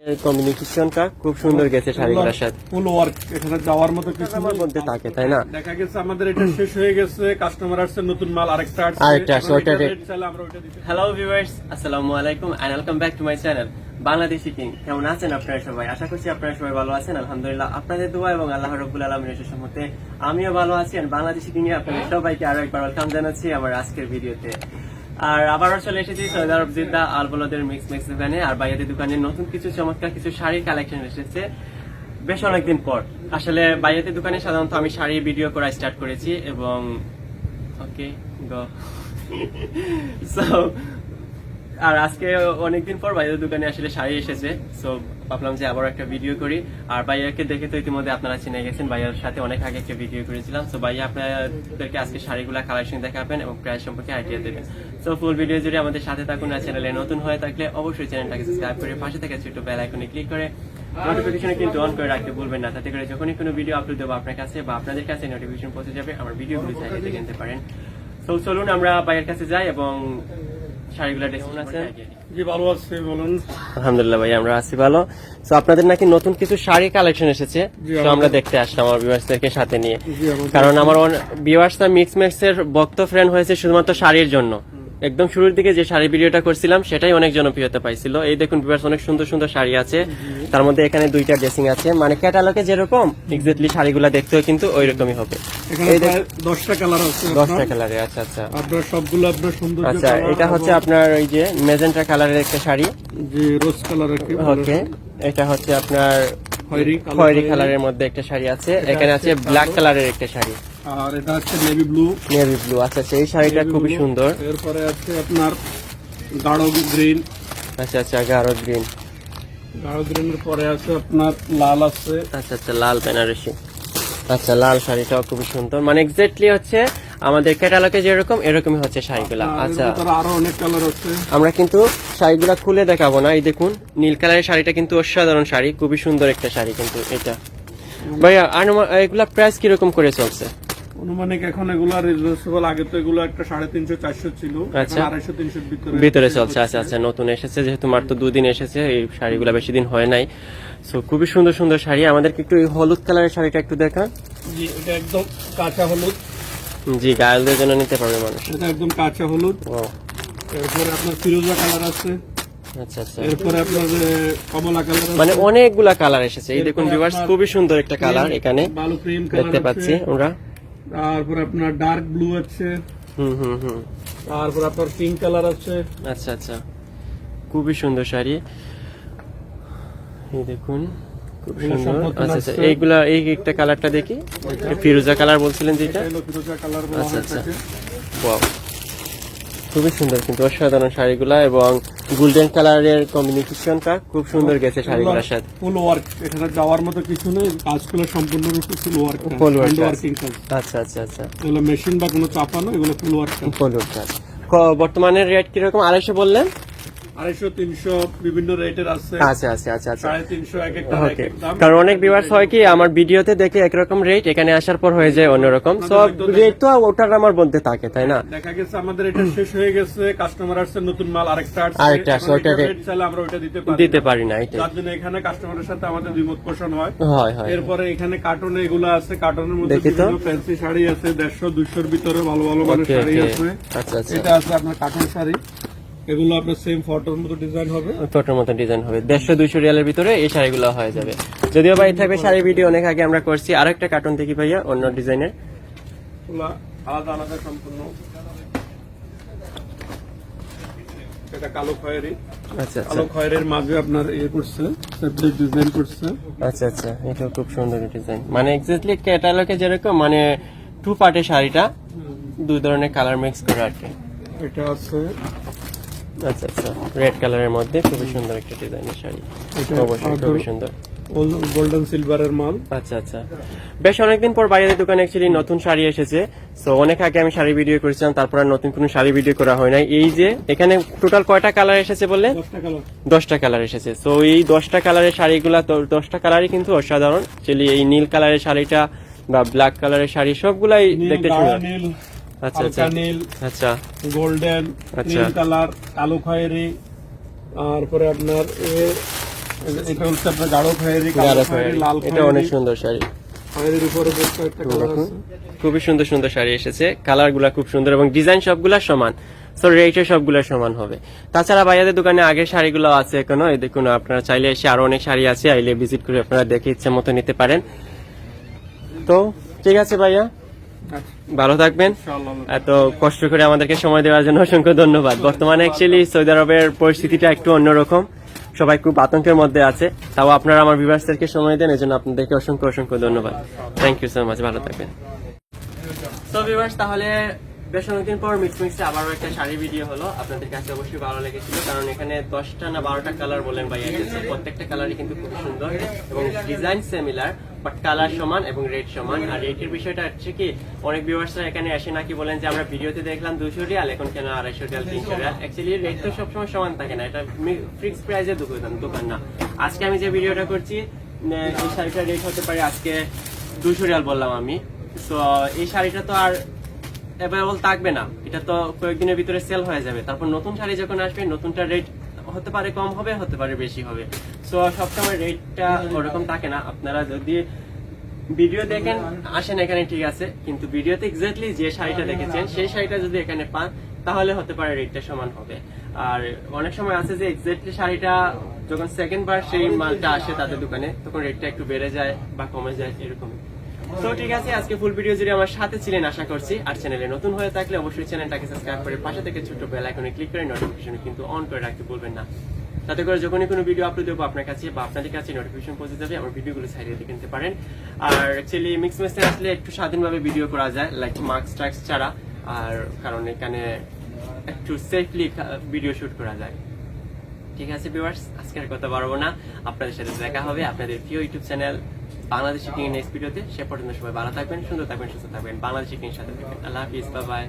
কমিউনিকেশনটা খুব সুন্দর গেছে শাড়িগুলোর সাথে। ফুল ওয়ার্ক, এখানে যাওয়ার মতো কিছু আমার মধ্যে থাকে, তাই না? দেখা গেছে আমাদের এটা শেষ হয়ে গেছে, কাস্টমার আসছে, নতুন মাল আরেকটা আসছে। ওইটা আমরা ওইটা দিতে। হ্যালো ভিউয়ার্স, আসসালামু আলাইকুম and welcome back to my channel Bangladeshi king. কেমন আছেন আপনারা সবাই? আশা করছি আপনারা সবাই ভালো আছেন। আলহামদুলিল্লাহ, আপনাদের দোয়া এবং আল্লাহ রাব্বুল আলামিনের রহমতে আমিও ভালো আছি। আর বাংলাদেশি কিং এ আপনাদের সবাইকে আরো একবার ওয়েলকাম জানাচ্ছি আমার আজকের ভিডিওতে। আর আবারও চলে এসেছি সৌদি আরব জিদ্দা আল বলদের মিক্স দোকানে। আর বাইয়াদের দোকানে নতুন কিছু চমৎকার কিছু শাড়ির কালেকশন এসেছে বেশ অনেকদিন পর। আসলে বাইয়াদের দোকানে সাধারণত আমি শাড়ির ভিডিও করা স্টার্ট করেছি এবং ওকে গো সো আর আজকে অনেকদিন পর বাইরের দোকানে আসলে শাড়ি এসেছে। সো ভাবলাম যে আবার একটা ভিডিও করি। আর ভাইয়াকে দেখে তো ইতিমধ্যে আপনারা চিনে গেছেন, ভাইয়ার সাথে অনেক আগে একটা ভিডিও করেছিলাম। সো ভাইয়া আপনাদেরকে আজকে শাড়িগুলা কালেকশন দেখাবেন এবং প্রাইস সম্পর্কে আইডিয়া দেবেন। সো ফুল ভিডিও জুড়ে আমাদের সাথে থাকুন। আর চ্যানেলে নতুন হয়ে থাকলে অবশ্যই চ্যানেলটাকে সাবস্ক্রাইব করে পাশে থেকে ছোট বেল আইকনে ক্লিক করে নোটিফিকেশনে কিন্তু অন করে রাখতে ভুলবেন না। তাতে করে যখনই কোনো ভিডিও আপলোড দেবো আপনার কাছে বা আপনাদের কাছে নোটিফিকেশন পৌঁছে যাবে, আমার ভিডিওগুলো চাইলে দেখে নিতে পারেন। সো চলুন আমরা ভাইয়ের কাছে যাই এবং শাড়িগুলা দেখুন। আছে জি, ভালো আছে, বলুন। আলহামদুলিল্লাহ ভাই, আমরা আছি ভালো। তো আপনাদের নাকি নতুন কিছু শাড়ি কালেকশন এসেছে, তো আমরা দেখতে আসলাম আমার ভিউয়ার্সদেরকে সাথে নিয়ে। কারণ আমার ভিউয়ার্সরা মিক্স এর ভক্ত ফ্রেন্ড হয়েছে শুধুমাত্র শাড়ির জন্য। একদম শুরুর দিকে যে শাড়ি ভিডিওটা করছিলাম সেটাই অনেক জনপ্রিয়তা পাইছিল। এই দেখুন ভিউয়ার্স, অনেক সুন্দর সুন্দর শাড়ি আছে। তার মধ্যে এখানে দুইটা ড্রেসিং আছে, মানে ক্যাটালগে যেরকম এক্স্যাক্টলি শাড়িগুলা দেখতেও কিন্তু ওই রকমই হবে। এখানে 10টা কালার আছে, 10টা কালারে। আচ্ছা আচ্ছা, আপনার সবগুলো আপনার সুন্দর। আচ্ছা, এটা হচ্ছে আপনার ওই যে মেজেন্টা কালারের একটা শাড়ি, জি রোজ কালারের। ওকে, এটা হচ্ছে আপনার খয়েরি কালারের মধ্যে একটা শাড়ি আছে। এখানে আছে ব্ল্যাক কালারের একটা শাড়ি, আর এটা হচ্ছে নেভি ব্লু। আচ্ছা আচ্ছা, এই শাড়িটা খুবই সুন্দর। এরপরে আছে আপনার গাঢ় গ্রিন। আচ্ছা আচ্ছা, গাঢ় গ্রিন। গাঢ় গ্রিনের পরে আছে আপনার লাল আছে। আচ্ছা আচ্ছা, লাল বেনারসি। আচ্ছা, লাল শাড়িটাও খুবই সুন্দর, মানে এক্স্যাক্টলি হচ্ছে আমাদের ক্যাটালগে যেরকম এরকমই হচ্ছে শাড়িগুলা। আচ্ছা, আরো অনেক কালার আছে। আমরা কিন্তু শাড়িগুলা খুলে দেখাবো না। এই দেখুন নীল কালারের শাড়িটা কিন্তু অসাধারণ শাড়ি, খুবই সুন্দর একটা শাড়ি কিন্তু এটা। ভাইয়া এগুলা প্রাইস কিরকম করে চলছে? অনুমানিক এখন এগুলা রিজনেবল, আগে তো এগুলো একটা 350-400 ছিল, আচ্ছা, 250-300 ভিতরে চলছে। আচ্ছা আচ্ছা, নতুন এসেছে যেহেতু মাত্র 2 দিন এসেছে, এই শাড়িগুলো বেশি দিন হয় নাই। সো খুবই সুন্দর সুন্দর শাড়ি। আমাদেরকে একটু এই হলুদ কালারের শাড়িটা একটু দেখান। জি, এটা একদম কাঁচা হলুদ। জি, গায়েলদের জন্য নিতে পারবে মানুষ। এটা একদম কাঁচা হলুদ। ও, এরপরে আপনার ফিরোজা কালার আছে। আচ্ছা আচ্ছা, এরপরে আপনার কমলা কালার আছে। মানে অনেকগুলা কালার এসেছে। এই দেখুন ভিউয়ার্স, খুবই সুন্দর একটা কালার এখানে বালু ক্রিম কালার দেখতে পাচ্ছি আমরা। তারপরে আপনার ডার্ক ব্লু আছে। হুম। তারপর আপনার পিঙ্ক কালার আছে। আচ্ছা আচ্ছা, খুবই সুন্দর শাড়ি। এই দেখুন খুব সুন্দর। আচ্ছা আচ্ছা, এইগুলা এই একটা কালারটা দেখি, ফিরোজা কালার বলছিলেন যেটা। ফিরোজা কালার। আচ্ছা আচ্ছা, ওয়াও, খুবই সুন্দর কিন্তু অসাধারণ শাড়িগুলা এবং গোল্ডেন কালারের কম্বিনেশনটা খুব সুন্দর গেছে শাড়িগুলোর সাথে। ফুল ওয়ার্ক, এখানে যাওয়ার মতো কিছু নেই, কাজগুলো সম্পূর্ণরূপে ফুল ওয়ার্ক। আচ্ছা আচ্ছা আচ্ছা, এগুলো মেশিন বা কোনো চাপা না, এগুলো ফুল ওয়ার্ক। ফুল ওয়ার্ক। বর্তমানে রেট কিরকম? 250 বললেন? 250-300 বিভিন্ন রেটের আছে। আচ্ছা আচ্ছা আচ্ছা আচ্ছা, 350 এক একটা দাম। কারণ অনেক ভিউয়ার্স হয় কি আমার ভিডিওতে দেখে একরকম রেট, এখানে আসার পর হয়ে যায় অন্যরকম। সব রেট তো ওটার আমার বলতে থাকে, তাই না? দেখা গেছে আমাদের এটা শেষ হয়ে গেছে, কাস্টমার আসছে, নতুন মাল আরেকটা আসছে। ওইটা রেট চাইলে আমরা ওইটা দিতে পারি না, এটা যার জন্য এখানে কাস্টমারের সাথে আমাদের দ্বিমত পোষণ হয়। হয়। এরপরে এখানে কার্টুনে এগুলো আছে, কার্টুনের মধ্যে বিভিন্ন ফ্যান্সি শাড়ি আছে, 150-200 ভিতরে ভালো ভালো মানের শাড়ি আছে। আচ্ছা আচ্ছা, এটা আছে আপনার কার্টুন শাড়ি, এগুলো আপনার সেম ফটোর মতো ডিজাইন হবে। 150-200 রিয়ালের ভিতরে এই শাড়িগুলো হয়ে যাবে। যদিও ভাই থাকবে শাড়ি ভিডিও অনেক আগে আমরা করছি। আরেকটা কার্টুন দেখি ভাইয়া, অন্য ডিজাইনের, আলাদা আলাদা সম্পূর্ণ। এটা কালো খয়েরি। আচ্ছা কালো খয়েরির মাঝে আপনার করছে, সেপারেট ডিজাইন করছে। আচ্ছা আচ্ছা, এটা খুব সুন্দর ডিজাইন, মানে এক্স্যাক্টলি ক্যাটালগে যেরকম, মানে 2 পার্টের শাড়িটা 2 ধরনের কালার মিক্স করে আর কি। এটা আছে আচ্ছা আচ্ছা, রেড কালারের মধ্যে খুবই সুন্দর একটা ডিজাইনের শাড়ি, অবশ্যই খুবই সুন্দর। গোল্ডেন সিলভারের মাল। আচ্ছা আচ্ছা, বেশ অনেকদিন পর বাইরের দোকানে অ্যাকচুয়ালি নতুন শাড়ি এসেছে। তো অনেক আগে আমি শাড়ি ভিডিও করেছিলাম, তারপর আর নতুন কোনো শাড়ি ভিডিও করা হয় নাই। এই যে এখানে টোটাল কয়টা কালার এসেছে বললে? 10টা কালার এসেছে। তো এই 10টা কালারের শাড়িগুলা, তো 10টা কালারই কিন্তু অসাধারণ। অ্যাকচুয়ালি এই নীল কালারের শাড়িটা বা ব্ল্যাক কালারের শাড়ি সবগুলাই দেখতে সুন্দর। আচ্ছা আচ্ছা, নীল, আচ্ছা গোল্ডেন, আচ্ছা, কালার, কালো খয়েরি, তারপরে আপনার এটা হচ্ছে আপনার গাঢ় খয়েরি, কালো গাঢ় খয়েরি, খয়েরি। লাল এটা অনেক সুন্দর শাড়ি, খয়েরির উপরে বেশ কয়েকটা কালার আছে। খুবই সুন্দর সুন্দর শাড়ি এসেছে, কালার গুলা খুব সুন্দর এবং ডিজাইন সবগুলা সমান, সো রেটে সবগুলা সমান হবে। তাছাড়া ভাইয়াদের দোকানে আগের শাড়িগুলো আছে এখনো, এই দেখুন আপনারা চাইলে এসে আরো অনেক শাড়ি আছে, আইলে ভিজিট করে আপনারা দেখে ইচ্ছা মতো নিতে পারেন। তো ঠিক আছে ভাইয়া, আচ্ছা, ভালো থাকবেন। ইনশাআল্লাহ। এত কষ্ট করে আমাদেরকে সময় দেওয়ার জন্য অসংখ্য ধন্যবাদ। বর্তমানে অ্যাকচুয়ালি সৌদি আরবের পরিস্থিতিটা একটু অন্যরকম, সবাই খুব আতঙ্কের মধ্যে আছে, তাও আপনারা আমার ভিউয়ার্সদেরকে সময় দেন, এজন্য আপনাদেরকে অসংখ্য অসংখ্য ধন্যবাদ। থ্যাংক ইউ সো মাচ, ভালো থাকবেন। সো ভিউয়ার্স, তাহলে বেশ অনেকদিন পর মিক্সে আবারও একটা শাড়ি ভিডিও হলো, আপনাদের কাছে অবশ্যই ভালো লেগেছিল, কারণ এখানে 10টা না 12টা কালার বলেন ভাইয়া এসেছে, প্রত্যেকটা কালারই কিন্তু খুব সুন্দর এবং ডিজাইন সিমিলার বাট কালার সমান এবং রেট সমান। আর রেটের বিষয়টা হচ্ছে কি, অনেক ভিউয়ার্সরা এখানে এসে নাকি বলেন যে আমরা ভিডিওতে দেখলাম 200 রিয়াল, এখন কেন 250 রিয়াল 300 রিয়াল। অ্যাকচুয়ালি রেট তো সবসময় সমান থাকে না, এটা ফিক্সড প্রাইসে দোকান না। আজকে আমি যে ভিডিওটা করছি, এই শাড়িটার রেট হতে পারে আজকে 200 রিয়াল বললাম আমি, তো এই শাড়িটা তো আর অ্যাভেলেবল থাকবে না, এটা তো কয়েকদিনের ভিতরে সেল হয়ে যাবে। তারপর নতুন শাড়ি যখন আসবে, নতুনটা রেট হতে পারে কম হবে, হতে পারে বেশি হবে, সো সবসময় রেটটা ওরকম থাকে না। আপনারা যদি ভিডিও দেখেন আসেন এখানে ঠিক আছে, কিন্তু ভিডিওতে এক্স্যাক্টলি যে শাড়িটা দেখেছেন সেই শাড়িটা যদি এখানে পান, তাহলে হতে পারে রেটটা সমান হবে। আর অনেক সময় আছে যে এক্স্যাক্টলি শাড়িটা যখন সেকেন্ড বার সেই মালটা আসে তাদের দোকানে, তখন রেটটা একটু বেড়ে যায় বা কমে যায়, এরকম। তো ঠিক আছে, আজকে ফুল ভিডিও জুড়ে আমার সাথে ছিলেন আশা করছি। আর চ্যানেলে নতুন হয়ে থাকলে অবশ্যই চ্যানেলটাকে সাবস্ক্রাইব করে পাশে থেকে ছোট্ট বেল আইকনে ক্লিক করে নোটিফিকেশন কিন্তু অন করে রাখতে ভুলবেন না, তাতে করে যখনই কোনো ভিডিও আপলোড দেবো আপনার কাছে বা আপনাদের কাছে নোটিফিকেশন পৌঁছে যাবে, আমার ভিডিওগুলো সাইডে দেখে নিতে পারেন। আর অ্যাকচুয়ালি মিক্স মেসে আসলে একটু স্বাধীনভাবে ভিডিও করা যায়, লাইক মার্কস ট্রাক্স ছাড়া, আর কারণ এখানে একটু সেফলি ভিডিও শুট করা যায়। ঠিক আছে ভিউয়ার্স, আজকের কথা বাড়াবো না, আপনাদের সাথে দেখা হবে আপনাদের প্রিয় YouTube channel Bangladeshi king next ভিডিওতে। সে পর্যন্ত সবাই ভালো থাকবেন, সুন্দর থাকবেন, সুস্থ থাকবেন, বাংলাদেশি কিং সাথে থাকবেন। আল্লাহ হাফিজ, বাই বাই।